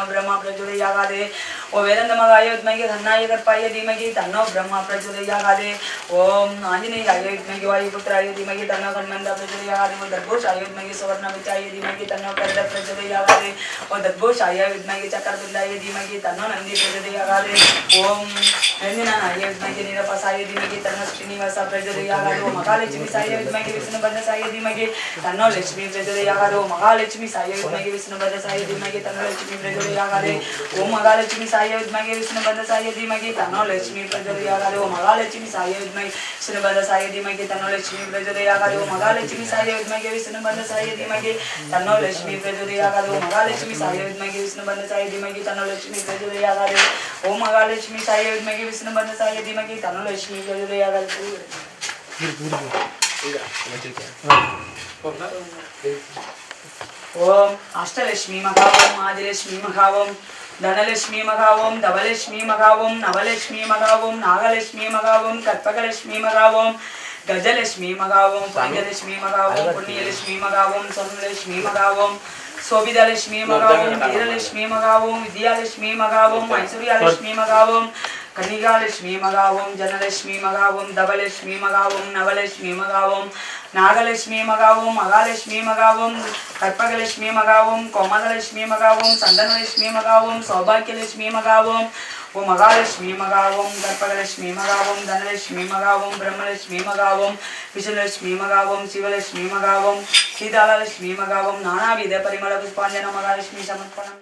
तन्नो ब्रह्मा प्रचोदयात् ओम वेदान्तमगाय विद्महे धन्नाय कर्पाय धीमहि तन्नो ब्रह्मा प्रचोदयात् ओम आंजनेयाय विद्महे वायुपुत्राय धीमहि तन्नो हनुमन्त प्रचोदयात् ओम दर्भोषाय विद्महे सुवर्णमचाय धीमहि तन्नो कर्द प्रचोदयात् ओम दर्भोषाय विद्महे चक्रतुण्डाय धीमहि तन्नो नन्दी प्रचोदयात् ओम नन्दिनाय विद्महे नीलपसाय धीमहि तन्नो श्रीनिवास प्रचोदयात् ओम महालक्ष्मीसाय विद्महे विष्णुवर्धनाय धीमहि तन्नो लक्ष्मी प्रचोदयात् ओम महालक्ष्मीसाय विद्महे विष्णुवर्धनाय धीमहि तन्नो लक्ष्मी प्रचोदयात् ओम महालक्ष्मीसाय विद्महे विष्णुवर्धनाय धीमहि तन्नो लक्ष्मी प्रचोदयात् ओम महालक्ष्मीसाय विद्महे विष्णुवर्धनाय धीमहि तन्नो लक्ष्मी प्रचोदयात् ओम महालक्ष्मीसाय विद्महे विष्णुवर्धनाय धीमहि तन्नो लक्ष्मी प्रचोदयात् ओम महालक्ष्मीसाय विद्महे विष्णुवर्धनाय धीमहि तन्नो लक्ष्मी प्रचोदयात् ओम महालक्ष्मीसाय विद्महे विष्णुवर्धनाय धीमहि तन्नो लक्ष्मी प्रचोदयात् ओम अष्टलक्ष्मी मघावम आदिलक्ष्मी मघावम धनलक्ष्मी मघावम धवलक्ष्मी मघावम नवलक्ष्मी मघावम नागलक्ष्मी मघावम कल्पकलक्ष्मी मघावम गजलक्ष्मी मघावम पुण्यलक्ष्मी मघावम पुण्यलक्ष्मी मघावम स्वर्णलक्ष्मी मघावम शोभितलक्ष्मी मघावम वीरलक्ष्मी मघावम विद्यालक्ष्मी मघावम ऐश्वर्यलक्ष्मी मघावम कन्निकालक्ष्मी मघावम जनलक्ष्मी मघावम धवलक्ष्मी मघावम नवलक्ष्मी मघावम नागलक्ष्मी मघावम महालक्ष्मी मघावम कल्पकलक्ष्मी मघावम कोमलक्ष्मी मघावम चंदनलक्ष्मी मघावम सौभाग्यलक्ष्मी मघावम ओ महालक्ष्मी मघावम कल्पकलक्ष्मी मघावम धनलक्ष्मी मघावम ब्रह्मलक्ष्मी मघावम विष्णुलक्ष्मी मघावम शिवलक्ष्मी मघावम सीतालक्ष्मी मघावम नानाविध परिमल पुष्पांजन महालक्ष्मी समर्पणम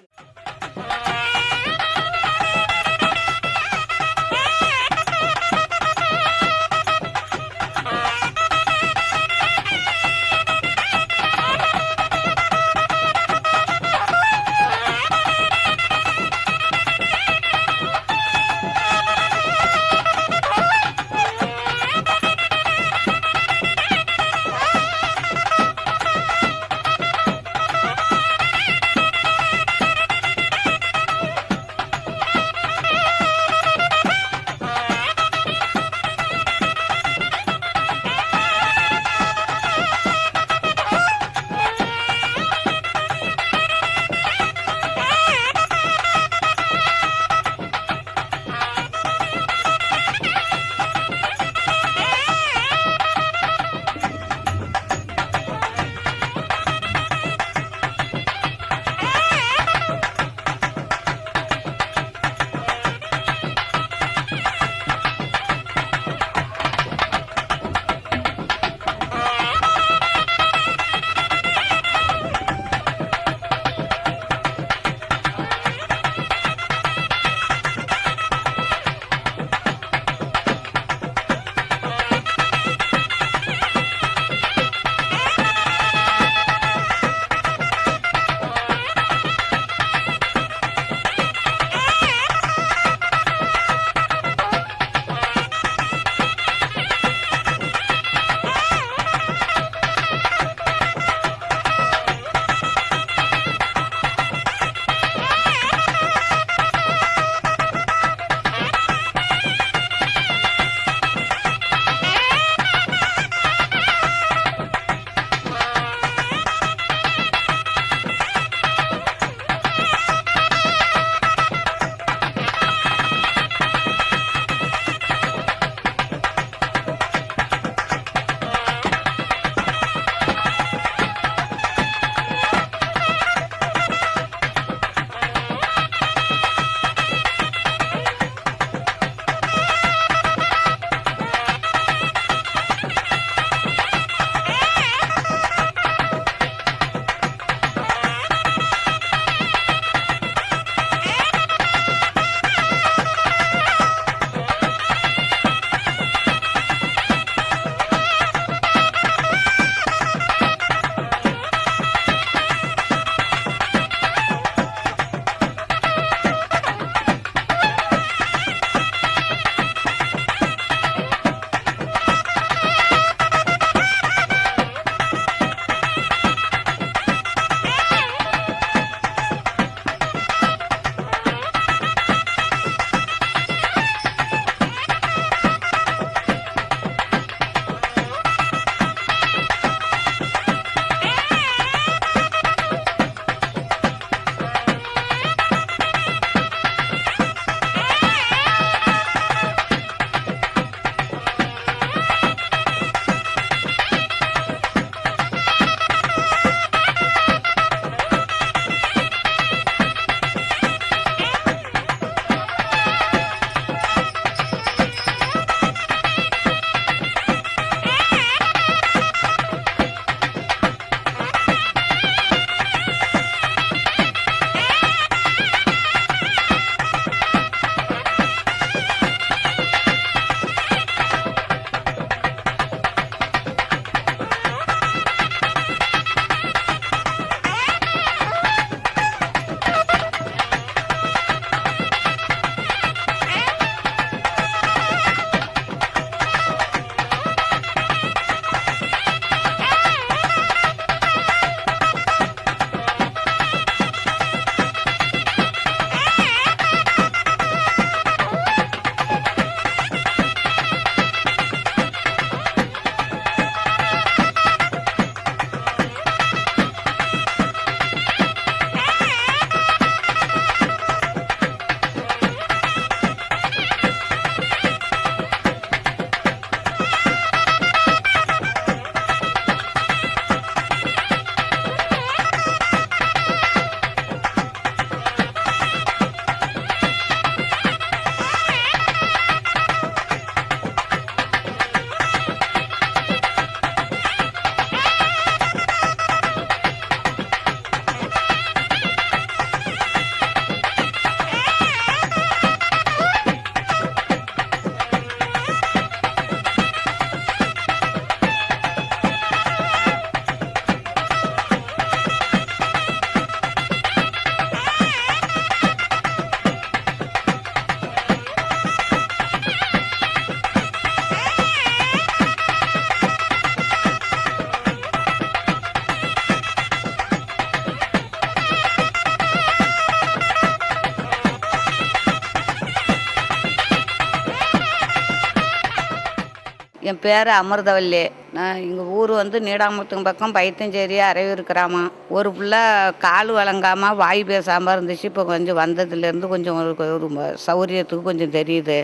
என் பேர் அமிர்தவல்லி. நான் எங்கள் ஊர் வந்து நீடாமத்துங்க பக்கம் பைத்தஞ்சேரி அரையூர் கிராமம். ஒரு பிள்ளை கால் வழங்காமல் வாய் பேசாமல் இருந்துச்சு. இப்போ கொஞ்சம் வந்ததுலேருந்து கொஞ்சம் ஒரு சௌரியத்துக்கு கொஞ்சம் தெரியுது.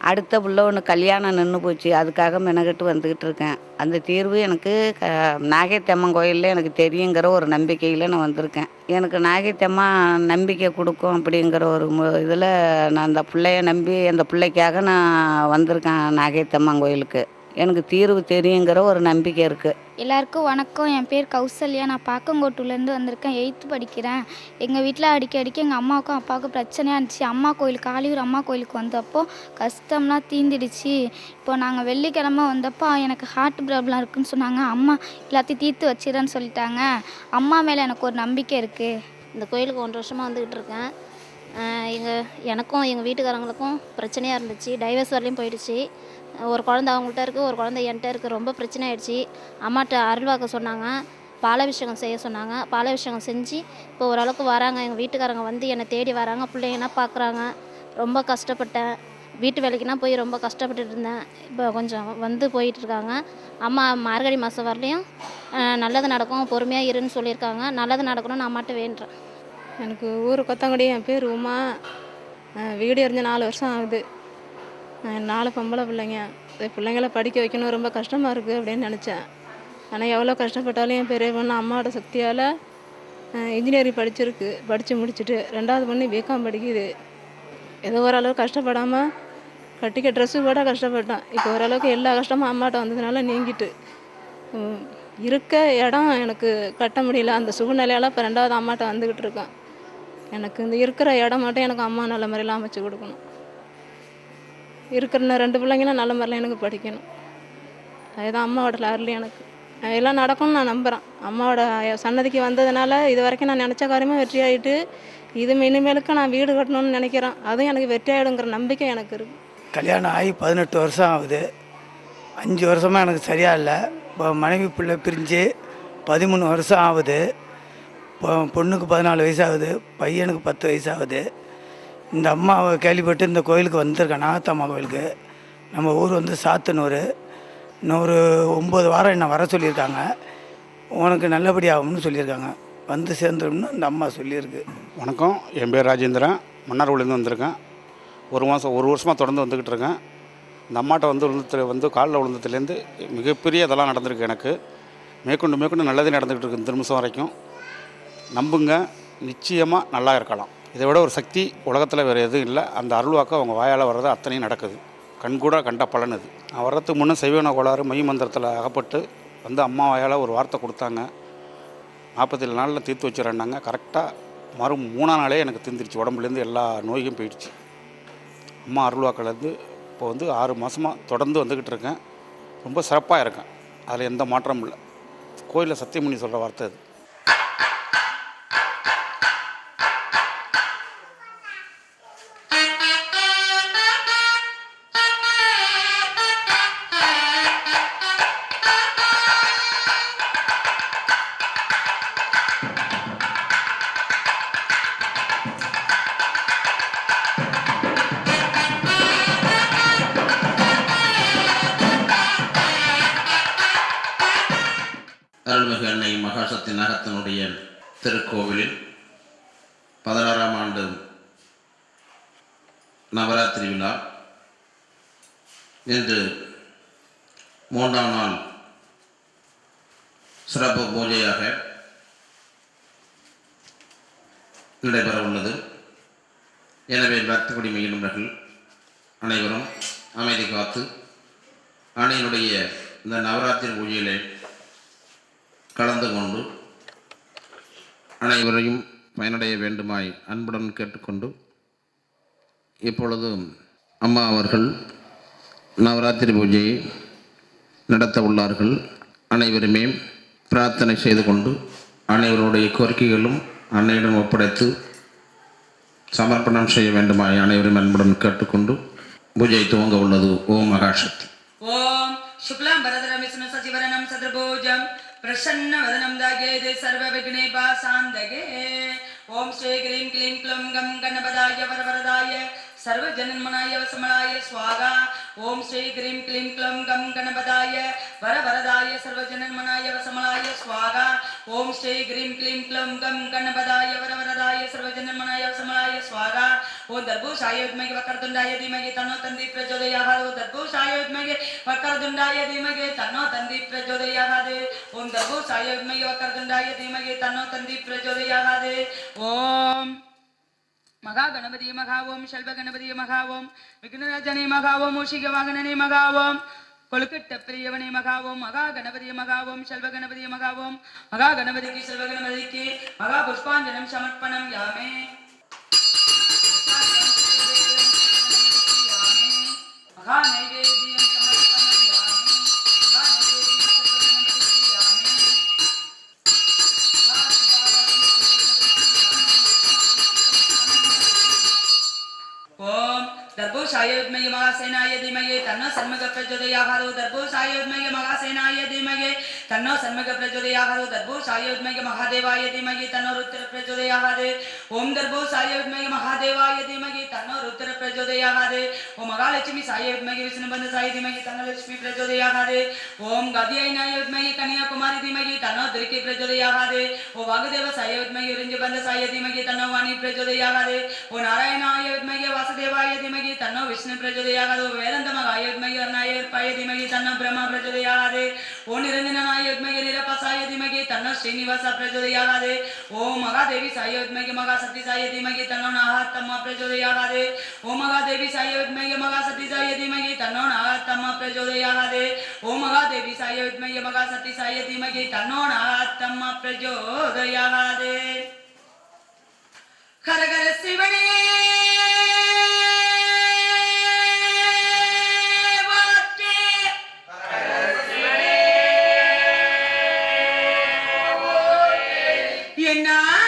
அடுத்த புள்ள ஒன்று கல்யாணம் நின்று போச்சு. அதுக்காக மெனக்கெட்டு வந்துக்கிட்டு இருக்கேன். அந்த தீர்வு எனக்கு நாகைத்தம்மன் கோயிலில் எனக்கு தெரியுங்கிற ஒரு நம்பிக்கையில் நான் வந்திருக்கேன். எனக்கு நாகைத்தம்மா நம்பிக்கை கொடுக்கும் அப்படிங்கிற ஒரு இதில் நான் அந்த பிள்ளைய நம்பி அந்த பிள்ளைக்காக நான் வந்திருக்கேன் நாகைத்தம்மன் கோயிலுக்கு. எனக்கு தீர்வு தெரியுங்கிற ஒரு நம்பிக்கை இருக்குது. எல்லாருக்கும் வணக்கம். என் பேர் கௌசல்யா. நான் பாக்கங்கோட்டூர்லேருந்து வந்திருக்கேன். 8th படிக்கிறேன். எங்கள் வீட்டில் அடிக்கடிக்கு எங்கள் அம்மாவுக்கும் அப்பாவுக்கும் பிரச்சனையாக இருந்துச்சு. அம்மா கோயிலுக்கு ஆலியூர் அம்மா கோயிலுக்கு வந்தப்போ கஷ்டம்லாம் தீர்ந்துடுச்சு. இப்போ நாங்கள் வெள்ளிக்கிழமை வந்தப்போ எனக்கு ஹார்ட் ப்ராப்ளம் இருக்குதுன்னு சொன்னாங்க. அம்மா எல்லாத்தையும் தீர்த்து வச்சிடறேன்னு சொல்லிட்டாங்க. அம்மா மேலே எனக்கு ஒரு நம்பிக்கை இருக்குது. இந்த கோயிலுக்கு 1 வருஷமாக வந்துக்கிட்டு இருக்கேன். எனக்கும் எங்கள் வீட்டுக்காரங்களுக்கும் பிரச்சனையாக இருந்துச்சு. டைவர்ஸ் வரலையும் போயிடுச்சு. ஒரு குழந்தை அவங்கள்ட்ட இருக்குது, ஒரு குழந்தை என்கிட்ட இருக்குது. ரொம்ப பிரச்சனை ஆயிடுச்சு. அம்மாட்ட அருள்வாக்க சொன்னாங்க, பாலாபிஷேகம் செய்ய சொன்னாங்க. பாலாபிஷேகம் செஞ்சு இப்போ ஓரளவுக்கு வராங்க. எங்கள் வீட்டுக்காரங்க வந்து என்னை தேடி வராங்க, பிள்ளைங்கன்னா பார்க்குறாங்க. ரொம்ப கஷ்டப்பட்டேன். வீட்டு வேலைக்குனா போய் ரொம்ப கஷ்டப்பட்டுட்டு இருந்தேன். இப்போ கொஞ்சம் வந்து போயிட்டுருக்காங்க. அம்மா மார்கழி மாதம் வரலையும் நல்லது நடக்கும், பொறுமையாக இருன்னு சொல்லியிருக்காங்க. நல்லது நடக்கணும்னு அம்மாட்ட வேண்டுறேன். எனக்கு ஊர் கொத்தங்குடி. என் பேர் உமா. வீடு எறிஞ்சு 4 வருஷம் ஆகுது. 4 பொம்பளை பிள்ளைங்க. பிள்ளைங்கள படிக்க வைக்கணும், ரொம்ப கஷ்டமாக இருக்குது அப்படின்னு நினச்சேன். ஆனால் எவ்வளோ கஷ்டப்பட்டாலும் என் பெரிய பொண்ணு அம்மாவோட சக்தியால் இன்ஜினியரிங் படித்து முடிச்சுட்டு 2வது பொண்ணு பிகாம் படிக்குது. ஏதோ ஓரளவு கஷ்டப்படாமல் கட்டிக்க ட்ரெஸ்ஸு கூட கஷ்டப்பட்டேன். இப்போ ஓரளவுக்கு எல்லா கஷ்டமும் அம்மாட்ட வந்ததுனால நீங்கிட்டு இருக்க இடம் எனக்கு கட்ட முடியல. அந்த சூழ்நிலையால் இப்போ 2வது அம்மாட்ட வந்துக்கிட்டு இருக்கேன். எனக்கு இந்த இருக்கிற இடம் மட்டும் எனக்கு அம்மா நல்ல முறையில் அமைச்சு கொடுக்கணும். இருக்கிற 2 பிள்ளைங்களும் நல்ல முறையில் எனக்கு படிக்கணும். அதுதான் அம்மாவோட அருள். எனக்கு எல்லாம் நடக்கும்னு நான் நம்புகிறேன். அம்மாவோட சன்னதிக்கு வந்ததுனால இது வரைக்கும் நான் நினச்ச காரியமாக வெற்றி ஆகிட்டு, இது இனிமேலுக்கு நான் வீடு கட்டணும்னு நினைக்கிறேன். அதுவும் எனக்கு வெற்றி ஆகிடுங்கிற நம்பிக்கை எனக்கு இருக்குது. கல்யாணம் ஆகி 18 வருஷம் ஆகுது. 5 வருஷமாக எனக்கு சரியாக இல்லை. இப்போ மனைவி பிள்ளை பிரிஞ்சு 13 வருஷம் ஆகுது. இப்போ பொண்ணுக்கு 14 வயசு ஆகுது, பையனுக்கு 10 வயசு ஆகுது. இந்த அம்மாவை கேள்விப்பட்டு இந்த கோயிலுக்கு வந்திருக்கேன், நாகத்தம்மா கோயிலுக்கு. நம்ம ஊர் வந்து சாத்தனூர். இன்னும் ஒரு 9 வாரம் என்னை வர சொல்லியிருக்காங்க. உனக்கு நல்லபடி ஆகும்னு சொல்லியிருக்காங்க. வந்து சேர்ந்துடணும்னு இந்த அம்மா சொல்லியிருக்கு. வணக்கம், என் பேர் ராஜேந்திரன். மன்னார்குடிலேருந்து வந்திருக்கேன். ஒரு வருஷமாக தொடர்ந்து வந்துக்கிட்டு இருக்கேன். இந்த அம்மாட்ட வந்து காலில் விழுந்ததுலேருந்து மிகப்பெரிய இதெல்லாம் நடந்திருக்கு. எனக்கு மேற்கொண்டு நல்லதே நடந்துக்கிட்டு இருக்கு இந்த நிமிஷம் வரைக்கும். நம்புங்க, நிச்சயமாக நல்லா இருக்கலாம். இதை விட ஒரு சக்தி உலகத்தில் வேறு எதுவும் இல்லை. அந்த அருள்வாக்கு அவங்க வாயால் வர்றது அத்தனையும் நடக்குது. கண்கூட கண்ட பலன் இது. நான் வர்றதுக்கு முன்னே சைவன கோளாறு மை மந்திரத்தில் அகப்பட்டு வந்து அம்மா வாயால் ஒரு வார்த்தை கொடுத்தாங்க. 47 நாளில் தீர்த்து வச்சுறேன்னாங்க. கரெக்டாக 3ஆம் நாளே எனக்கு தீர்ந்துருச்சு. உடம்புலேருந்து எல்லா நோய்க்கும் போயிடுச்சு. அம்மா அருள்வாக்கிலேருந்து இப்போ வந்து 6 மாதமாக தொடர்ந்து வந்துக்கிட்டு இருக்கேன். ரொம்ப சிறப்பாக இருக்கேன். அதில் எந்த மாற்றமும் இல்லை. கோயிலில் சத்தியமணி சொல்கிற வார்த்தை அது. அருள்மிகு அன்னை மகாசக்தி நாகத்தினுடைய திருக்கோவிலில் 16ஆம் ஆண்டு நவராத்திரி விழா இன்று 3ஆம் நாள் சிறப்பு பூஜையாக நடைபெற உள்ளது. எனவே பக்தி குடிமை நண்பர்கள் அனைவரும் அமைதி காத்து அன்னையினுடைய இந்த நவராத்திரி பூஜையிலே கலந்து கொண்டு அனைவரையும் பயனடைய வேண்டுமாய் அன்புடன் கேட்டுக்கொண்டு, இப்பொழுது அம்மா அவர்கள் நவராத்திரி பூஜையை நடத்த உள்ளார்கள். அனைவருமே பிரார்த்தனை செய்து கொண்டு அனைவருடைய கோரிக்கைகளும் அன்னையிடம் ஒப்படைத்து சமர்ப்பணம் செய்ய வேண்டுமாய் அனைவரும் அன்புடன் கேட்டுக்கொண்டு பூஜை துவங்க உள்ளது. ஓம் மகாசக்தி. ஓம் சுக்லாம் பரதரம் விஷ்ணு சசிவரணம் சதுர்பூஜம் பிரசன்ன வதனம் தாகேதே சர்வ விக்னேபாசாந்தகே. ஓம் ஸ்ரீ க்ரீம் க்ளீம் க்ளம் கம் கணபதாய வரவரதாய सर्वजन्मनाय वसमलाय स्वाहा ओम श्री ग्रीं क्लीं क्लं गं गणपताय वरवरदाय सर्वजन्मनाय वसमलाय स्वाहा ओम श्री ग्रीं क्लीं क्लं गं गणपताय वरवरदाय सर्वजन्मनाय वसमलाय स्वाहा ओम दर्भुषाय विद्महे वक्रतुण्डाय धीमहि तन्नो तन्त्री प्रचोदयात् ओम दर्भुषाय विद्महे वक्रतुण्डाय धीमहि तन्नो तन्त्री प्रचोदयात् ओम दर्भुषाय विद्महे वक्रतुण्डाय धीमहि तन्नो तन्त्री प्रचोदयात् ओम महागणपति महावोम शल्भगणपति महावोम विघ्नराजने महावोम मूषिकवाहनने महावोम कोलकट्टा प्रियवने महावोम महागणपति महावोम शल्भगणपति महावोम महागणपति की शल्भगणपति की महापुष्पांजलिं समर्पणं यामे महानैवेद्यं समर्पणं यामे महानैवेद्यं शल्भगणपति यामे ओम दर्भुषाय विद्महे महासेनाय धीमहि तन्नो सन्मुख प्रचोदयात् दर्भुषाय विद्महे महासेनाय धीमहि तन्नो सन्मुख प्रचोदयात् दर्भुषाय विद्महे महादेवाय धीमहि तन्नो रुद्र प्रचोदयात् ओम दर्भुषाय विद्महे महादेवाय धीमहि तन्नो रुद्र प्रचोदयात् ओम महालक्ष्मी साय विद्महे विष्णुबन्धसाय धीमहि तन्नो लक्ष्मी प्रचोदयात् ओम गादियायनाय विद्महे कन्याकुमारी धीमहि तन्नो दुर्गे प्रचोदयात् ओम वागदेव साय विद्महे विरञ्जबन्धसाय धीमहि तन्नो वाणी प्रचोदयात् ओम नारायणाय विद्महे वासुदेवाय धीमहि तन्नो विष्णु प्रचोदयात् ओम वेदान्तमगाय विद्महे अर्णाय अर्पाय धीमहि तन्नो ब्रह्मा प्रचोदयात् ओम निरञ्जनाय विद्महे निरपसाय धीमहि तन्नो श्रीनिवास प्रचोदयात् ओम महादेवी साय विद्महे महासती साय धीमहि तन्नो नाहतम्मा प्रचोदयात् ओम महादेवी साय विद्महे महासती साय धीमहि तन्नो नाहतम्मा प्रचोदयात् ओम महादेवी साय विद्महे महासती साय धीमहि तन्नो नाहतम्मा प्रचोदयात् हर हर शिवने என்ன